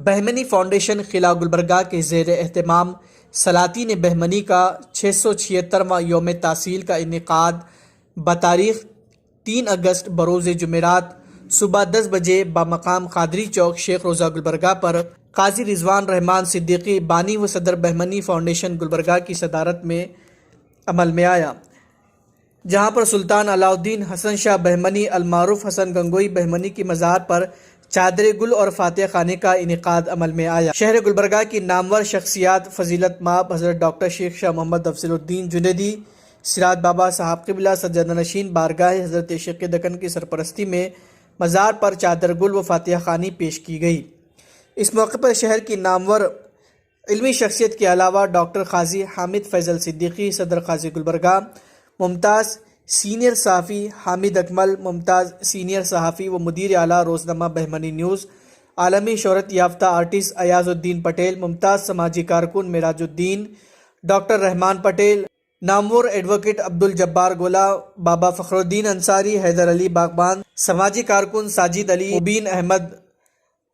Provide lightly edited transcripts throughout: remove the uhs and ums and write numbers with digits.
Bahmani foundation قلعہ گلبرگہ کے زیر اہتمام سلاطین بہمنی کا 676واں یوم تاسیس کا انعقاد بتاریخ 3 اگست بروز جمعرات صبح 10 بجے بمقام قادری چوک شیخ روضہ گلبرگہ پر قاضی رضوان رحمان صدیقی بانی و صدر بہمنی فاؤنڈیشن گلبرگہ کی صدارت میں عمل میں آیا، جہاں پر سلطان علاء الدین حسن شاہ بہمنی المعروف حسن گنگوئی بہمنی کی مزار پر چادر گل اور فاتح خانے کا انعقاد عمل میں آیا۔ شہر گلبرگہ کی نامور شخصیات فضیلت مآب حضرت ڈاکٹر شیخ شاہ محمد افضل الدین جنیدی سراج بابا صاحب قبلہ سجادہ نشین بارگاہ حضرت شیخ دکن کی سرپرستی میں مزار پر چادر گل و فاتح خانی پیش کی گئی۔ اس موقع پر شہر کی نامور علمی شخصیت کے علاوہ ڈاکٹر قاضی حامد فیضل صدیقی صدر قاضی گلبرگہ، ممتاز سینئر صحافی حامد اکمل، ممتاز سینئر صحافی و مدیر اعلیٰ روزنامہ بہمنی نیوز، عالمی شہرت یافتہ آرٹسٹ ایاز الدین پٹیل، ممتاز سماجی کارکن معراج الدین، ڈاکٹر رحمان پٹیل، نامور ایڈوکیٹ عبدالجبار گولا، بابا فخر الدین انصاری، حیدر علی باغبان، سماجی کارکن ساجد علی، مبین احمد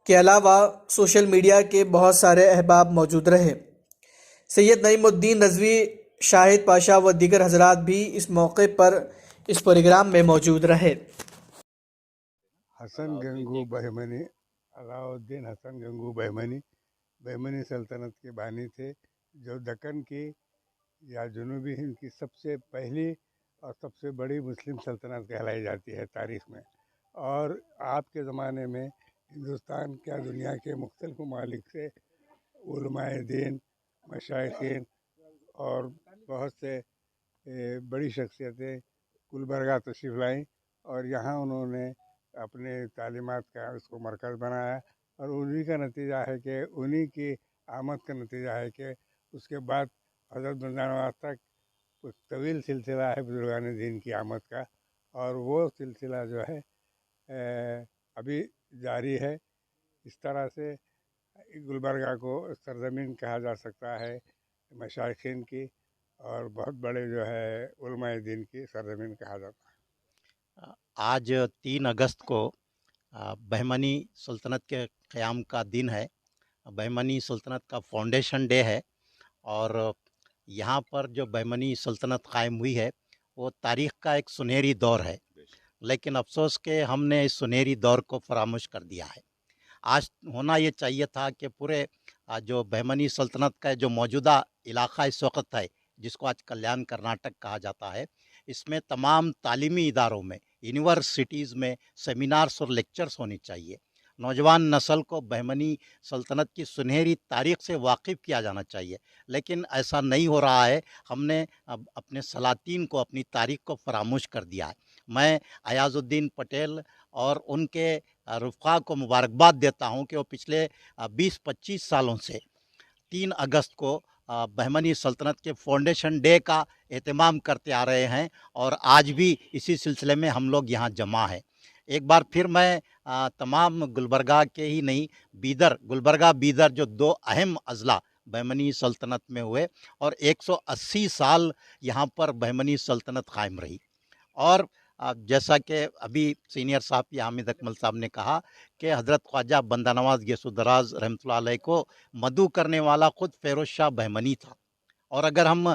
کے علاوہ سوشل میڈیا کے بہت سارے احباب موجود رہے۔ سید نعیم الدین رضوی، شاہد پاشا و دیگر حضرات بھی اس موقع پر اس پروگرام میں موجود رہے۔ حسن گنگو بہمنی، علاء الدین حسن گنگو بہمنی سلطنت کے بانی تھے، جو دکن کی یا جنوبی ہند کی سب سے پہلی اور سب سے بڑی مسلم سلطنت کہلائی جاتی ہے تاریخ میں۔ اور آپ کے زمانے میں ہندوستان کیا دنیا کے مختلف ممالک سے علماء دین، مشائخین اور بہت سے بڑی شخصیتیں گلبرگہ تشریف لائیں، اور یہاں انہوں نے اپنے تعلیمات کا اس کو مرکز بنایا، اور انہی کا نتیجہ ہے کہ انہی کی آمد کا نتیجہ ہے کہ اس کے بعد حضرت بندرنواز تک ایک طویل سلسلہ ہے بزرگان دین کی آمد کا، اور وہ سلسلہ جو ہے ابھی جاری ہے۔ اس طرح سے گلبرگہ کو سرزمین کہا جا سکتا ہے مشائخین کی، اور بہت بڑے جو ہے علماء دین کی سرزمین کہا جاتا ہے۔ آج 3 اگست کو بہمنی سلطنت کے قیام کا دن ہے۔ بہمنی سلطنت کا فاؤنڈیشن ڈے ہے، اور یہاں پر جو بہمنی سلطنت قائم ہوئی ہے وہ تاریخ کا ایک سنہری دور ہے، لیکن افسوس کہ ہم نے اس سنہری دور کو فراموش کر دیا ہے۔ آج ہونا یہ چاہیے تھا کہ پورے جو بہمنی سلطنت کا جو موجودہ علاقہ اس وقت ہے، جس کو آج کلیان کرناٹک کہا جاتا ہے، اس میں تمام تعلیمی اداروں میں، یونیورسٹیز میں سیمینارز اور لیکچرز ہونی چاہیے۔ نوجوان نسل کو بہمنی سلطنت کی سنہری تاریخ سے واقف کیا جانا چاہیے، لیکن ایسا نہیں ہو رہا ہے۔ ہم نے اپنے سلاطین کو، اپنی تاریخ کو فراموش کر دیا ہے۔ میں ایاز الدین پٹیل اور ان کے رفقا کو مبارکباد دیتا ہوں کہ وہ پچھلے 20-25 سالوں سے 3 اگست کو بہمنی سلطنت کے فاؤنڈیشن ڈے کا اہتمام کرتے آ رہے ہیں، اور آج بھی اسی سلسلے میں ہم لوگ یہاں جمع ہیں۔ ایک بار پھر میں تمام گلبرگہ کے ہی نہیں، گلبرگہ بیدر جو 2 اہم اضلاع بہمنی سلطنت میں ہوئے، اور 180 سال یہاں پر بہمنی سلطنت قائم رہی۔ اور جیسا کہ ابھی سینئر صحافی حامد اکمل صاحب نے کہا کہ حضرت خواجہ بندہ نواز گیس دراز رحمۃ اللہ علیہ کو مدعو کرنے والا خود فیروز شاہ بہمنی تھا۔ اور اگر ہم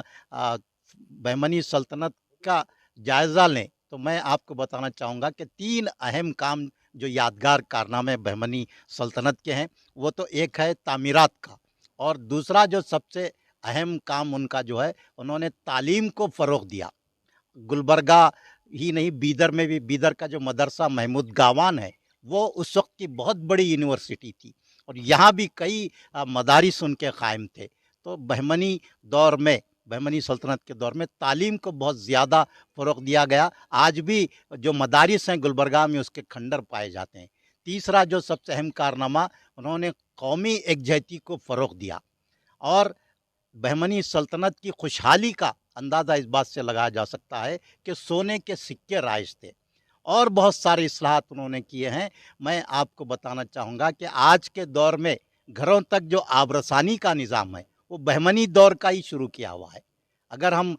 بہمنی سلطنت کا جائزہ لیں تو میں آپ کو بتانا چاہوں گا کہ 3 اہم کام جو یادگار کارنامے بہمنی سلطنت کے ہیں، وہ تو ایک ہے تعمیرات کا، اور دوسرا جو سب سے اہم کام ان کا جو ہے، انہوں نے تعلیم کو فروغ دیا۔ گلبرگہ ہی نہیں، بیدر میں بھی، بیدر کا جو مدرسہ محمود گاوان ہے وہ اس وقت کی بہت بڑی یونیورسٹی تھی، اور یہاں بھی کئی مدارس ان کے قائم تھے۔ تو بہمنی دور میں، بہمنی سلطنت کے دور میں تعلیم کو بہت زیادہ فروغ دیا گیا۔ آج بھی جو مدارس ہیں گلبرگہ میں، اس کے کھنڈر پائے جاتے ہیں۔ تیسرا جو سب سے اہم کارنامہ، انہوں نے قومی یکجہتی کو فروغ دیا، اور بہمنی سلطنت کی خوشحالی کا اندازہ اس بات سے لگایا جا سکتا ہے کہ سونے کے سکے رائج تھے، اور بہت سارے اصلاحات انہوں نے کیے ہیں۔ میں آپ کو بتانا چاہوں گا کہ آج کے دور میں گھروں تک جو آب رسانی کا نظام ہے وہ بہمنی دور کا ہی شروع کیا ہوا ہے۔ اگر ہم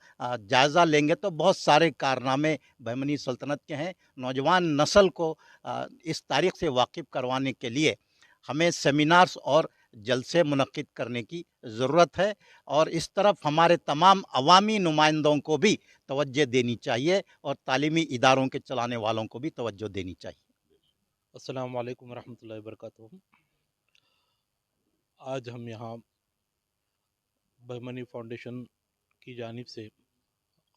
جائزہ لیں گے تو بہت سارے کارنامے بہمنی سلطنت کے ہیں۔ نوجوان نسل کو اس تاریخ سے واقف کروانے کے لیے ہمیں سیمینارز اور جلسے منعقد کرنے کی ضرورت ہے، اور اس طرف ہمارے تمام عوامی نمائندوں کو بھی توجہ دینی چاہیے اور تعلیمی اداروں کے چلانے والوں کو بھی توجہ دینی چاہیے۔ السلام علیکم ورحمۃ اللہ وبرکاتہ۔ آج ہم یہاں بہمنی فاؤنڈیشن کی جانب سے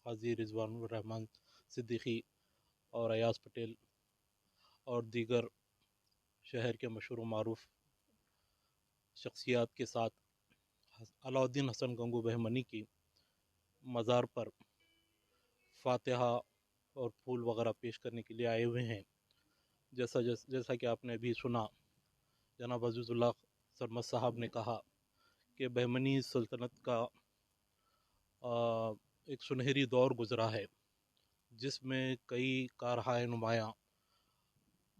قاضی رضوان الرحمن صدیقی اور ایاز پٹیل اور دیگر شہر کے مشہور و معروف شخصیات کے ساتھ علاؤالدین حسن گنگو بہمنی کی مزار پر فاتحہ اور پھول وغیرہ پیش کرنے کے لیے آئے ہوئے ہیں۔ جیسا کہ آپ نے ابھی سنا، جناب عزیز اللہ سرمد صاحب نے کہا کہ بہمنی سلطنت کا ایک سنہری دور گزرا ہے، جس میں کئی کارہائے نمایاں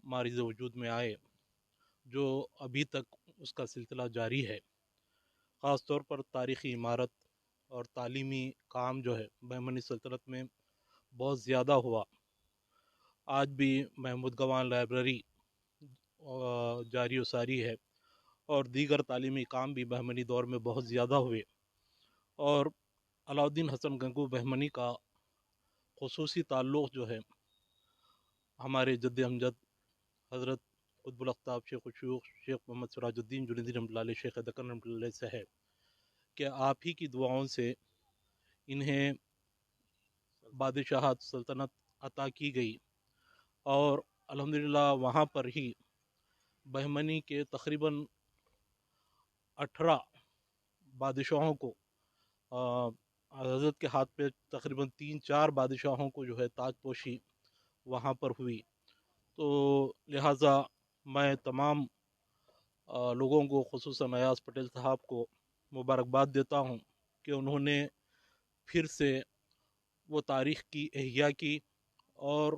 مارز وجود میں آئے، جو ابھی تک اس کا سلسلہ جاری ہے۔ خاص طور پر تاریخی عمارت اور تعلیمی کام جو ہے بہمنی سلطنت میں بہت زیادہ ہوا۔ آج بھی محمود گوان لائبریری جاری و ساری ہے، اور دیگر تعلیمی کام بھی بہمنی دور میں بہت زیادہ ہوئے، اور علاؤالدین حسن گنگو بہمنی کا خصوصی تعلق جو ہے ہمارے جد امجد حضرت قطب الاقطاب شیخ الشیوخ شیخ محمد سراج الدین جنیدی رحمۃ اللہ علیہ، شیخ دکن رحمۃ اللہ علیہ سے ہے، کہ آپ ہی کی دعاؤں سے انہیں بادشاہت سلطنت عطا کی گئی، اور الحمدللہ وہاں پر ہی بہمنی کے تقریباً 18 بادشاہوں کو حضرت کے ہاتھ پہ تقریباً 3-4 بادشاہوں کو جو ہے تاج پوشی وہاں پر ہوئی۔ تو لہٰذا میں تمام لوگوں کو، خصوصاً ایاز پٹیل صاحب کو مبارکباد دیتا ہوں کہ انہوں نے پھر سے وہ تاریخ کی احیاء کی اور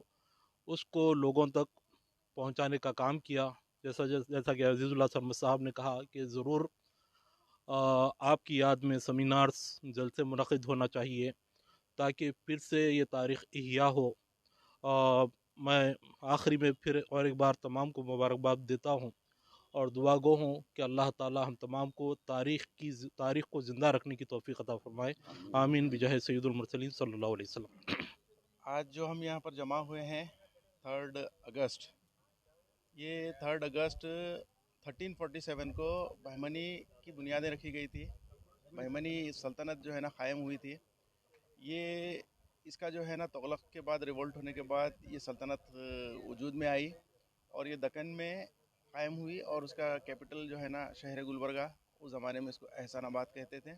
اس کو لوگوں تک پہنچانے کا کام کیا۔ جیسا کہ عزیز اللہ سرمد صاحب نے کہا کہ ضرور آپ کی یاد میں سیمینارز جلسے منعقد ہونا چاہیے، تاکہ پھر سے یہ تاریخ احیاء ہو۔ میں آخری میں پھر اور ایک بار تمام کو مبارکباد دیتا ہوں، اور دعا گو ہوں کہ اللہ تعالی ہم تمام کو تاریخ کو زندہ رکھنے کی توفیق عطا فرمائے۔ آمین بجاہ سید المرسلین صلی اللہ علیہ وسلم۔ آج جو ہم یہاں پر جمع ہوئے ہیں 3 اگست، یہ 3 اگست 1347 کو بہمنی کی بنیادیں رکھی گئی تھی۔ بہمنی سلطنت جو ہے نا قائم ہوئی تھی۔ یہ اس کا جو ہے نا تغلق کے بعد، ریولٹ ہونے کے بعد یہ سلطنت وجود میں آئی، اور یہ دکن میں قائم ہوئی، اور اس کا کیپٹل جو ہے نا شہر گلبرگہ، اس زمانے میں اس کو احسان آباد کہتے تھے۔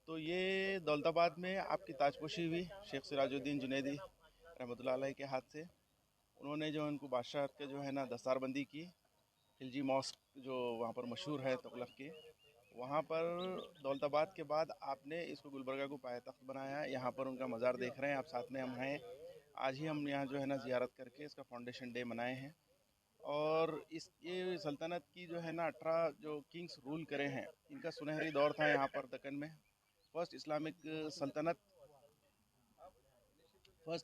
تو یہ دولت آباد میں آپ کی تاج پوشی ہوئی شیخ سراج الدین جنیدی رحمۃ اللہ علیہ کے ہاتھ سے۔ انہوں نے جو ان کو بادشاہت کے جو ہے نا دستار بندی کی۔ خلجی ماسک جو وہاں پر مشہور ہے تغلق کی، وہاں پر دولت آباد کے بعد آپ نے اس کو گلبرگہ کو پایہ تخت بنایا۔ یہاں پر ان کا مزار دیکھ رہے ہیں آپ، ساتھ میں ہم ہیں۔ آج ہی ہم یہاں جو ہے نا زیارت کر کے اس کا فاؤنڈیشن ڈے منائے ہیں، اور یہ سلطنت کی جو ہے نا 18 جو کنگس رول کرے ہیں، ان کا سنہری دور تھا یہاں پر دکن میں۔ فرسٹ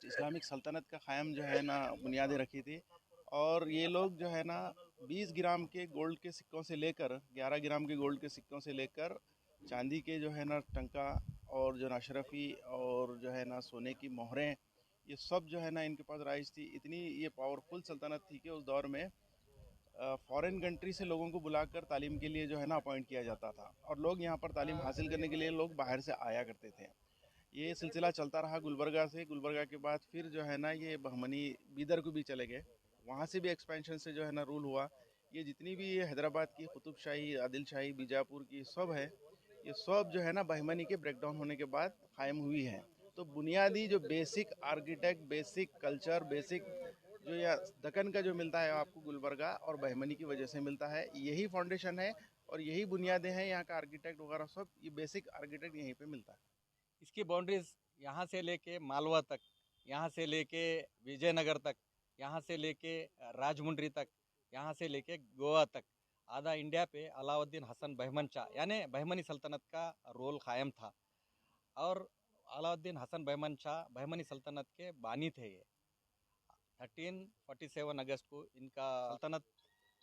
اسلامک سلطنت کا قائم جو ہے نا بنیادیں رکھی تھی، اور یہ لوگ جو ہے نا 20 گرام کے گولڈ کے سکوں سے لے کر 11 گرام کے گولڈ کے سکوں سے لے کر چاندی کے جو ہے نا ٹنکا، اور جو نا اشرفی، اور جو ہے نا سونے کی مہریں، یہ سب جو ہے نا ان کے پاس رائج تھی۔ اتنی یہ پاورفل سلطنت تھی کہ اس دور میں فورن کنٹری سے لوگوں کو بلا کر تعلیم کے لیے جو ہے نا اپوائنٹ کیا جاتا تھا، اور لوگ یہاں پر تعلیم حاصل کرنے کے لیے لوگ باہر سے آیا کرتے تھے۔ یہ سلسلہ چلتا رہا گلبرگہ سے۔ گلبرگہ کے بعد پھر جو ہے نا یہ بہمنی بیدر کو بھی چلے گئے، وہاں سے بھی ایکسپینشن سے جو ہے نا رول ہوا۔ یہ جتنی بھی یہ حیدرآباد کی قطب شاہی، عادل شاہی، بیجاپور کی سب ہے، یہ سب جو ہے نا بہمنی کے بریک ڈاؤن ہونے کے بعد قائم ہوئی ہے۔ تو بنیادی جو basic architect, basic culture, basic جو یہ دکن کا جو ملتا ہے آپ کو گلبرگہ اور بہمنی کی وجہ سے ملتا ہے، یہی فاؤنڈیشن ہے اور یہی بنیادیں ہیں یہاں کا آرکیٹیکٹ وغیرہ سب، یہ بیسک آرکیٹیکٹ یہیں پہ ملتا ہے۔ اس کی باؤنڈریز یہاں سے لے کے مالوا تک، یہاں سے لے کے وجے نگر تک، یہاں سے لے کے راجمنڈری تک، یہاں سے لے کے گوا تک، آدھا انڈیا پہ علاؤالدین حسن بہمن شاہ یعنی بہمنی سلطنت کا رول قائم تھا، اور علاؤالدین حسن بہمن شاہ بہمنی سلطنت کے بانی تھے۔ یہ 1347 اگست کو ان کا سلطنت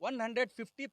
150